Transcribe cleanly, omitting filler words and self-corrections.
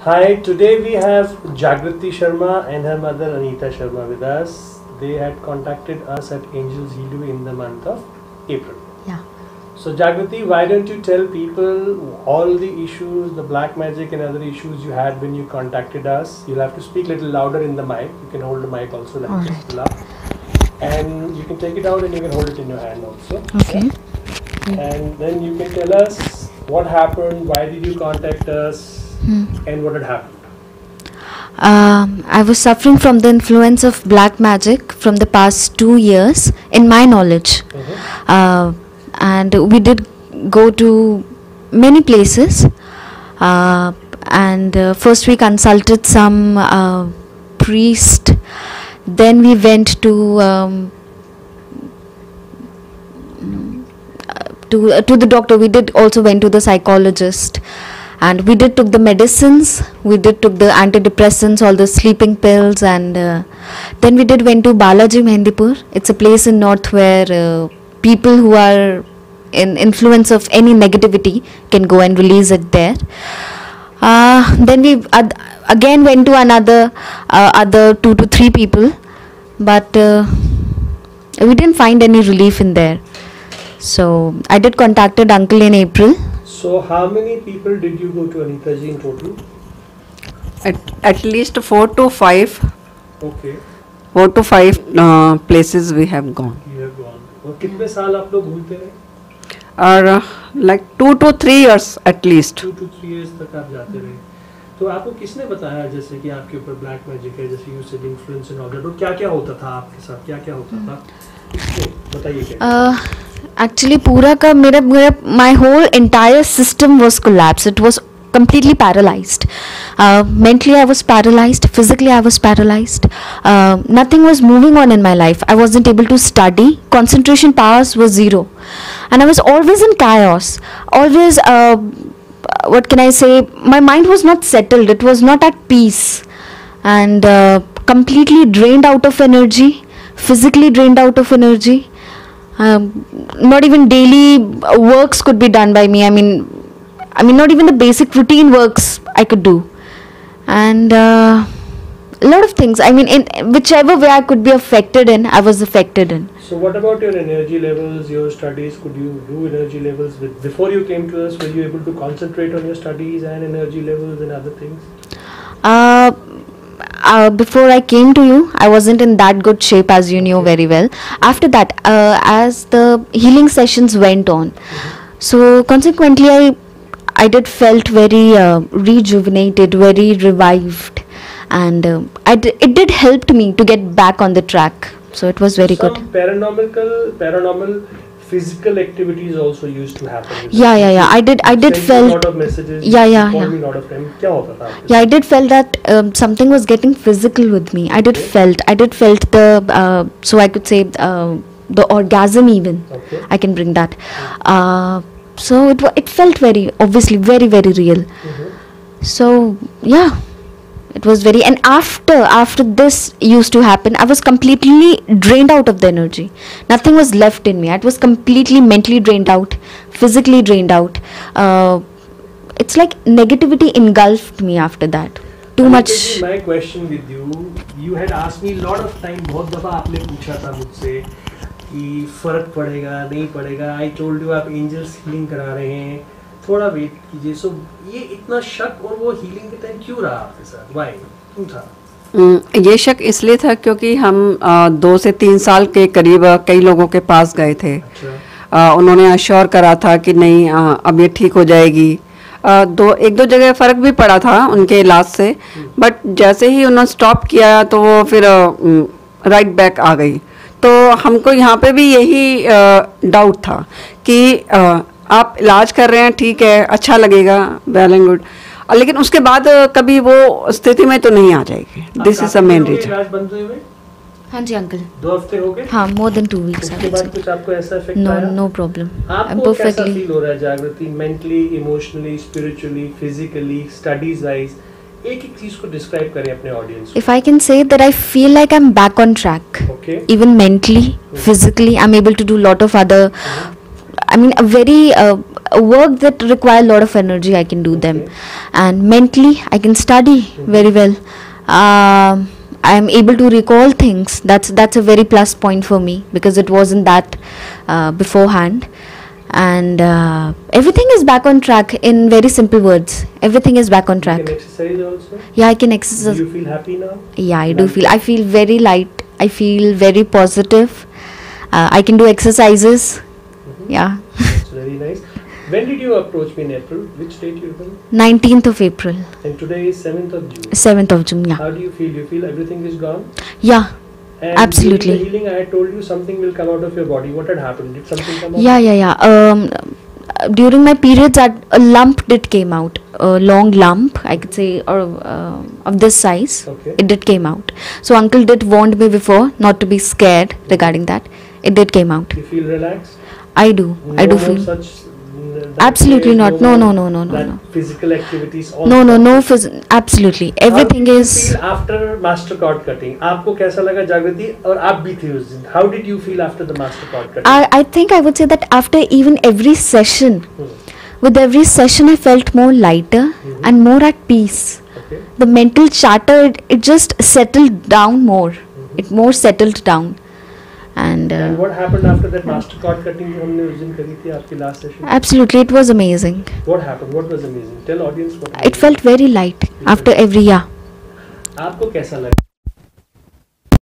Hi, today we have Jagrati Sharma and her mother Anita Sharma with us. They had contacted us at Angels Heal You in the month of April. Yeah. So Jagrati, why don't you tell people all the issues, the black magic and other issues you had when you contacted us? You'll have to speak a little louder in the mic. You can hold the mic also like this, pull up. And you can take it out and you can hold it in your hand also. Okay. Yeah? And then you can tell us what happened, why did you contact us, and what had happened. I was suffering from the influence of black magic from the past 2 years, in my knowledge. And we did go to many places. And first we consulted some priest. Then we went to the doctor. We did also went to the psychologist. And we did took the medicines, we did took the antidepressants, all the sleeping pills, and then we did went to Balaji Mehendipur. It's a place in north where people who are in influence of any negativity can go and release it there. Then we again went to another other 2 to 3 people, but we didn't find any relief in there. So I did contacted uncle in April. So how many people did you go to, Anita ji, in total? At least 4 to 5. Okay. 4 to 5 places we have gone. You have gone. और कितने साल आप लोग घूमते रहे? Or like 2 to 3 years at least. 2 to 3 years तक आप जाते रहे. तो आपको किसने बताया जैसे कि आपके ऊपर ब्लैक मैजिक है, जैसे you said influence and all that, और क्या-क्या होता था आपके साथ, क्या-क्या होता था? बताइए क्या? Actually पूरा का मेरा my whole entire system was collapsed. It was completely paralyzed. Mentally I was paralyzed, physically I was paralyzed. Nothing was moving on in my life. I wasn't able to study. Concentration powers was zero, and I was always in chaos. Always, what can I say? My mind was not settled. It was not at peace, and completely drained out of energy. Physically drained out of energy. Not even daily works could be done by me. I mean, not even the basic routine works I could do, and a lot of things. I mean, in whichever way I could be affected in, I was affected in. So what about your energy levels, your studies? Could you do energy levels before you came to us? Were you able to concentrate on your studies and energy levels and other things? Before I came to you, I wasn't in that good shape, as you knew very well. After that, as the healing sessions went on, so consequently I did felt very rejuvenated, very revived, and it did help me to get back on the track. So it was very good. Paranormal physical activities also used to happen. Yeah. I did felt a lot of messages. Yeah. Called me a lot of time. क्या होता था आपके Yeah, I did felt that something was getting physical with me. I did felt the so I could say the orgasm even. Okay. I can bring that. So it felt very obviously very very real. So yeah, it was very, and after this used to happen, I was completely drained out of the energy. Nothing was left in me. I was completely mentally drained out, physically drained out. It's like negativity engulfed me after that. Too much. My question with you, you had asked me a lot of time, बहुत दफा आपने पूछा था मुझसे कि फर्क पड़ेगा नहीं पड़ेगा. I told you आप angels healing करा रहे हैं, थोड़ा वेट कीजिए. सो ये इतना शक और वो हीलिंग के टाइम क्यों रहा आपके साथ? व्हाई? क्यों था? ये शक इसलिए था क्योंकि हम 2 से 3 साल के करीब कई लोगों के पास गए थे. अच्छा. उन्होंने अश्योर करा था कि नहीं अब ये ठीक हो जाएगी. एक दो जगह फ़र्क भी पड़ा था उनके इलाज से, बट जैसे ही उन्होंने स्टॉप किया तो वो फिर राइट बैक आ गई. तो हमको यहाँ पे भी यही डाउट था कि आप इलाज कर रहे हैं, ठीक है, अच्छा लगेगा, वेल एंड गुड, लेकिन उसके बाद कभी वो स्थिति में तो नहीं आ जाएगी. This is the main reason. इलाज बंद हुए हुए? हाँ जी अंकल. 2 हफ्ते हो गए? हाँ, more than 2 weeks. उसके बाद कुछ आपको ऐसा इफेक्ट आया? No problem. I'm आपको कैसा perfectly. फील हो रहा है जागृति? Mentally, emotionally, spiritually, physically, studies wise, एक चीज को डिस्क्राइब करें अपने ऑडियंस को. If I can say that I feel like I'm back on track. Okay. Even mentally, physically, I'm able to do a lot of other. I mean, a very work that require a lot of energy, I can do them. Okay. And mentally I can study very well. I am able to recall things. That's a very plus point for me, because it wasn't that beforehand. And everything is back on track. In very simple words, everything is back on You track. can exercise also. Yeah, I can Do exercise. you feel happy now? Yeah, I do feel. I feel very light. I feel very positive. I can do exercises. Mhm. Yeah. That's very nice. When did you approach me in April? Which date you will? 19th of April, And today is 7th of June. 7th of June. Yeah. How do you feel? Do you feel everything is gone? Yeah. And Absolutely. during the healing, I had told you something will come out of your body. What had happened? Did something come out? Yeah. During my periods, a lump did came out. A long lump, I could say, or of this size. Okay. It did came out. So uncle did warned me before not to be scared regarding that. It did came out. You feel relaxed? I do. I do more feel. such. That Absolutely phase, not. No, more no, no, no, no, that no. Physical activities. All No. stuff. Absolutely. How Everything did you is. feel after master cord cutting? आपको कैसा लगा जागृति? और आप भी थी उस दिन. How did you feel after the master cord cutting? I think I would say that after even every session, Hmm. with every session, I felt more lighter Mhm. and more at peace. Okay. The mental chatter, it just settled down more. It more settled down. And And what happened after that master cord cutting जो हमने उस दिन करी थी आपकी last session? absolutely, it was amazing. What happened? What was amazing? Tell audience what. It felt very light after every year. आपको कैसा लगा?